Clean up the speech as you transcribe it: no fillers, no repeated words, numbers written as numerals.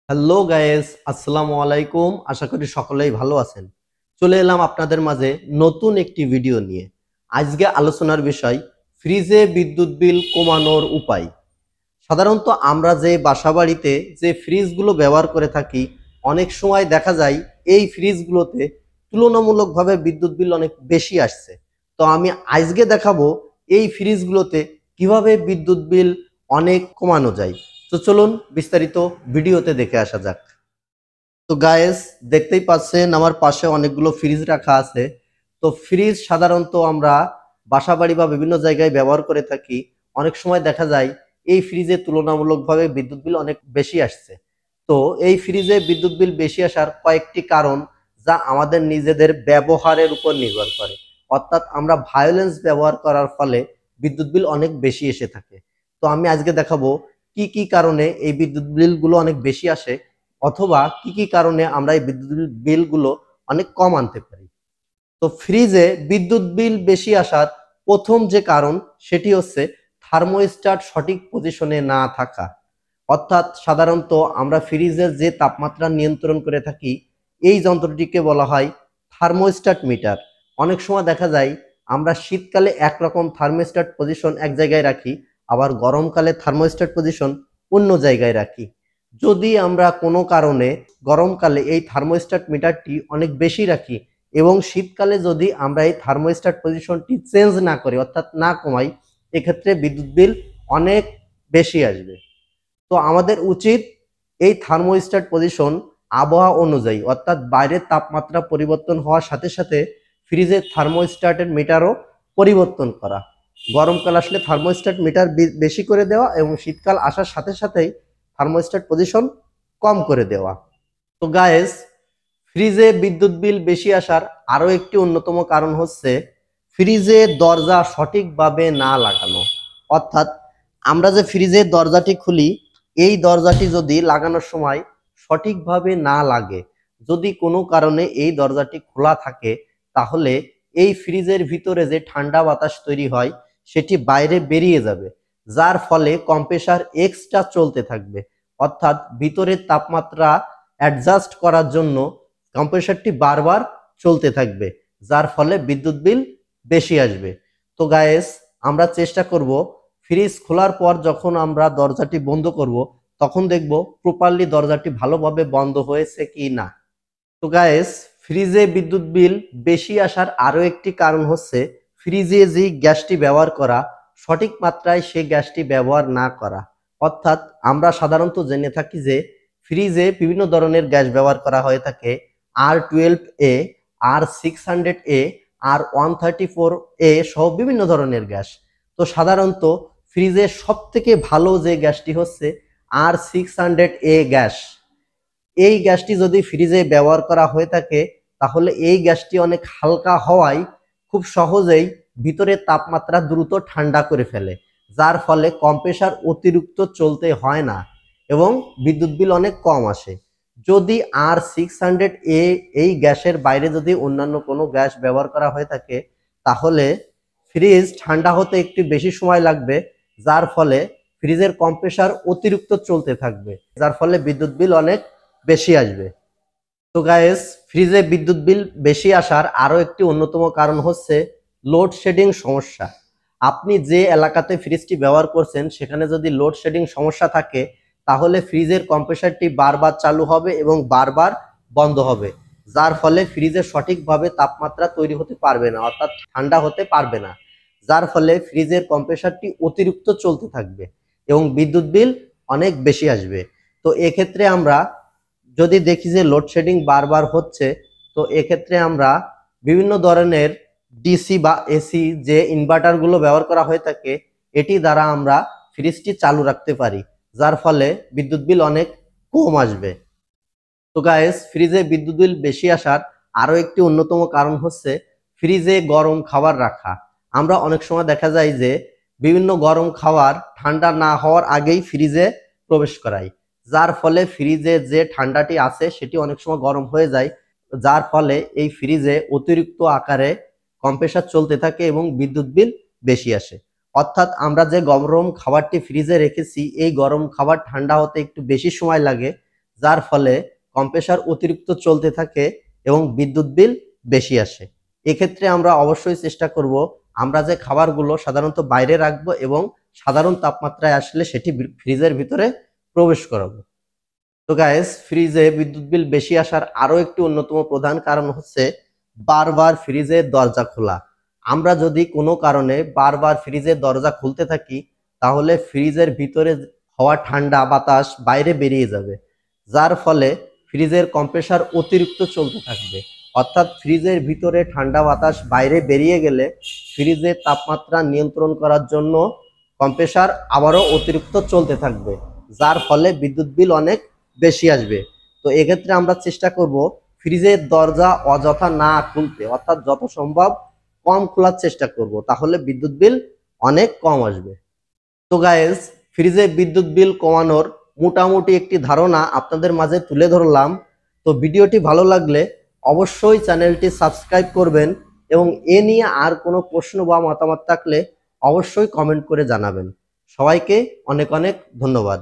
Hello guys, আসসালামু আলাইকুম। আশা করি সকলেই ভালো আছেন। চলে এলাম আপনাদের মাঝে নতুন একটি ভিডিও নিয়ে। আজকে আলোচনার বিষয় ফ্রিজে বিদ্যুৎ বিল কমানোর উপায়। সাধারণত আমরা যে বাসাবাড়িতে যে ফ্রিজগুলো ব্যবহার করে থাকি, অনেক সময় দেখা যায় এই ফ্রিজগুলোতে তুলনামূলকভাবে বিদ্যুৎ বিল অনেক বেশি আসছে। তো আমি আজকে দেখাবো এই ফ্রিজগুলোতে কিভাবে বিদ্যুৎ বিল অনেক কমানো যায়। তো চলুন বিস্তারিত ভিডিওতে দেখে আসা যাক। তো গায়েস, দেখতেই পাচ্ছেন আমার পাশে অনেকগুলো ফ্রিজ রাখা আছে। তো ফ্রিজ সাধারণত আমরা বাসাবাড়ি বা বিভিন্ন জায়গায় ব্যবহার করে থাকি। অনেক সময় দেখা যায় এই ফ্রিজে তুলনামূলকভাবে বিদ্যুৎ বিল অনেক বেশি আসছে। তো এই ফ্রিজে বিদ্যুৎ বিল বেশি আসার কয়েকটি কারণ, যা আমাদের নিজেদের ব্যবহারের উপর নির্ভর করে। অর্থাৎ আমরা ভায়োলেন্স ব্যবহার করার ফলে বিদ্যুৎ বিল অনেক বেশি এসে থাকে। তো আমি আজকে দেখাবো কি কি কারণে এই বিদ্যুৎ বিলগুলো অনেক বেশি আসে, অথবা কি কি কারণে আমরা এই বিদ্যুৎ বিলগুলো অনেক কম আনতে পারি। তো ফ্রিজে বিদ্যুৎ বিল বেশি আসার প্রথম যে কারণ, সেটি হচ্ছে থার্মোস্ট্যাট সঠিক পজিশনে না থাকা। অর্থাৎ সাধারণত আমরা ফ্রিজের যে তাপমাত্রা নিয়ন্ত্রণ করে থাকি, এই যন্ত্রটিকে বলা হয় থার্মোস্ট্যাট মিটার। অনেক সময় দেখা যায় আমরা শীতকালে একরকম থার্মোস্ট্যাট পজিশন এক জায়গায় রাখি, আবার গরমকালে থার্মোস্ট্যাট পজিশন অন্য জায়গায় রাখি। যদি আমরা কোনো কারণে গরমকালে এই থার্মোস্ট্যাট মিটারটি অনেক বেশি রাখি এবং শীতকালে যদি আমরা এই থার্মোস্ট্যাট পজিশনটি চেঞ্জ না করি, অর্থাৎ না কমাই, এক্ষেত্রে বিদ্যুৎ বিল অনেক বেশি আসবে। তো আমাদের উচিত এই থার্মোস্ট্যাট পজিশন আবহাওয়া অনুযায়ী, অর্থাৎ বাইরের তাপমাত্রা পরিবর্তন হওয়ার সাথে সাথে ফ্রিজের থার্মোস্ট্যাটের মিটারও পরিবর্তন করা। গরমকাল আসলে থার্মোস্ট্যাট মিটার বেশি করে দেওয়া এবং শীতকাল আসার সাথে সাথেই থার্মোস্ট্যাট পজিশন কম করে দেওয়া। তো গায়েস, ফ্রিজে বিদ্যুৎ বিল বেশি আসার আরও একটি অন্যতম কারণ হচ্ছে ফ্রিজে দরজা সঠিকভাবে না লাগানো। অর্থাৎ আমরা যে ফ্রিজের দরজাটি খুলি, এই দরজাটি যদি লাগানোর সময় সঠিকভাবে না লাগে, যদি কোনো কারণে এই দরজাটি খোলা থাকে, তাহলে এই ফ্রিজের ভিতরে যে ঠান্ডা বাতাস তৈরি হয় সেটি বাইরে বেরিয়ে যাবে, যার ফলে কম্প্রেসার এক্সট্রা চলতে থাকবে। অর্থাৎ ভিতরের তাপমাত্রা অ্যাডজাস্ট করার জন্য কম্প্রেসারটি বারবার চলতে থাকবে, যার ফলে বিদ্যুৎ বিল বেশি আসবে। তো গায়েস, আমরা চেষ্টা করব ফ্রিজ খোলার পর যখন আমরা দরজাটি বন্ধ করব, তখন দেখব প্রপারলি দরজাটি ভালোভাবে বন্ধ হয়েছে কি না। তো গায়েস, ফ্রিজে বিদ্যুৎ বিল বেশি আসার আরও একটি কারণ হচ্ছে ফ্রিজে যে গ্যাসটি ব্যবহার করা, সঠিক মাত্রায় সেই গ্যাসটি ব্যবহার না করা। অর্থাৎ আমরা সাধারণত জেনে থাকি যে ফ্রিজে বিভিন্ন ধরনের গ্যাস ব্যবহার করা হয়ে থাকে, R12A, R600A, R134A সহ বিভিন্ন ধরনের গ্যাস। তো সাধারণত ফ্রিজের সব থেকে ভালো যে গ্যাসটি হচ্ছে R600A গ্যাস। এই গ্যাসটি যদি ফ্রিজে ব্যবহার করা হয়ে থাকে, তাহলে এই গ্যাসটি অনেক হালকা হওয়ায় খুব সহজেই ভিতরের তাপমাত্রা দ্রুত ঠান্ডা করে ফেলে, যার ফলে কম্প্রেসার অতিরিক্ত চলতে হয় না এবং বিদ্যুৎ বিল অনেক কম আসে। যদি R600A এই গ্যাসের বাইরে যদি অন্যান্য কোনো গ্যাস ব্যবহার করা হয়ে থাকে, তাহলে ফ্রিজ ঠান্ডা হতে একটু বেশি সময় লাগবে, যার ফলে ফ্রিজের কম্প্রেসার অতিরিক্ত চলতে থাকবে, যার ফলে বিদ্যুৎ বিল অনেক বেশি আসবে। তো গাইস, ফ্রিজে বিদ্যুৎ বিল বেশি আসার আরো একটি অন্যতম কারণ হচ্ছে লোডশেডিং সমস্যা। আপনি যে এলাকাতে ফ্রিজটি ব্যবহার করছেন সেখানে যদি লোডশেডিং সমস্যা থাকে, তাহলে ফ্রিজের কম্প্রেসারটি বারবার চালু হবে এবং বারবার বন্ধ হবে, যার ফলে ফ্রিজে সঠিকভাবে তাপমাত্রা তৈরি হতে পারবে না, অর্থাৎ ঠান্ডা হতে পারবে না, যার ফলে ফ্রিজের কম্প্রেসারটি অতিরিক্ত চলতে থাকবে এবং বিদ্যুৎ বিল অনেক বেশি আসবে। তো এক্ষেত্রে আমরা যদি দেখি যে লোডশেডিং বারবার হচ্ছে, তো এক্ষেত্রে আমরা বিভিন্ন ধরনের ডিসি বা এসি যে ইনভার্টারগুলো ব্যবহার করা হয়ে থাকে, এটি দ্বারা আমরা ফ্রিজটি চালু রাখতে পারি, যার ফলে বিদ্যুৎ বিল অনেক কম আসবে। তো গাইস, ফ্রিজে বিদ্যুৎ বিল বেশি আসার আরো একটি অন্যতম কারণ হচ্ছে ফ্রিজে গরম খাবার রাখা। আমরা অনেক সময় দেখা যায় যে বিভিন্ন গরম খাবার ঠান্ডা না হওয়ার আগেই ফ্রিজে প্রবেশ করাই, যার ফলে ফ্রিজে যে ঠান্ডাটি আছে সেটি অনেক সময় গরম হয়ে যায়, যার ফলে এই ফ্রিজে অতিরিক্ত আকারে কম্প্রেসার চলতে থাকে এবং বিদ্যুৎ বিল বেশি আসে। অর্থাৎ আমরা যে গরম খাবারটি ফ্রিজে রেখেছি, এই গরম খাবার ঠান্ডা হতে একটু বেশি সময় লাগে, যার ফলে কম্প্রেসার অতিরিক্ত চলতে থাকে এবং বিদ্যুৎ বিল বেশি আসে। এক্ষেত্রে আমরা অবশ্যই চেষ্টা করব আমরা যে খাবারগুলো সাধারণত বাইরে রাখবো এবং সাধারণ তাপমাত্রায় আসলে সেটি ফ্রিজের ভিতরে প্রবেশ করাবো। তো গাইস, ফ্রিজে বিদ্যুৎ বিল বেশি আসার আরো একটি অন্যতম প্রধান কারণ হচ্ছে বারবার ফ্রিজের দরজা খোলা। আমরা যদি কোনো কারণে বারবার ফ্রিজের দরজা খুলতে থাকি তাহলে ফ্রিজের ভিতরে হওয়া ঠান্ডা বাতাস বাইরে বেরিয়ে যাবে, যার ফলে ফ্রিজের কম্প্রেসার অতিরিক্ত চলতে থাকবে। অর্থাৎ ফ্রিজের ভিতরে ঠান্ডা বাতাস বাইরে বেরিয়ে গেলে ফ্রিজের তাপমাত্রা নিয়ন্ত্রণ করার জন্য কম্প্রেসার আবারও অতিরিক্ত চলতে থাকবে, যার ফলে বিদ্যুৎ বিল অনেক বেশি আসবে। তো এক্ষেত্রে আমরা চেষ্টা করব ফ্রিজের দরজা অযথা না খুলতে, অর্থাৎ যত সম্ভব কম খোলার চেষ্টা করব, তাহলে বিদ্যুৎ বিল অনেক কম আসবে। তো গাইস, ফ্রিজে বিদ্যুৎ বিল কমানোর মোটামুটি একটি ধারণা আপনাদের মাঝে তুলে ধরলাম। তো ভিডিওটি ভালো লাগলে অবশ্যই চ্যানেলটি সাবস্ক্রাইব করবেন এবং এ নিয়ে আর কোনো প্রশ্ন বা মতামত থাকলে অবশ্যই কমেন্ট করে জানাবেন। সবাইকে অনেক অনেক ধন্যবাদ।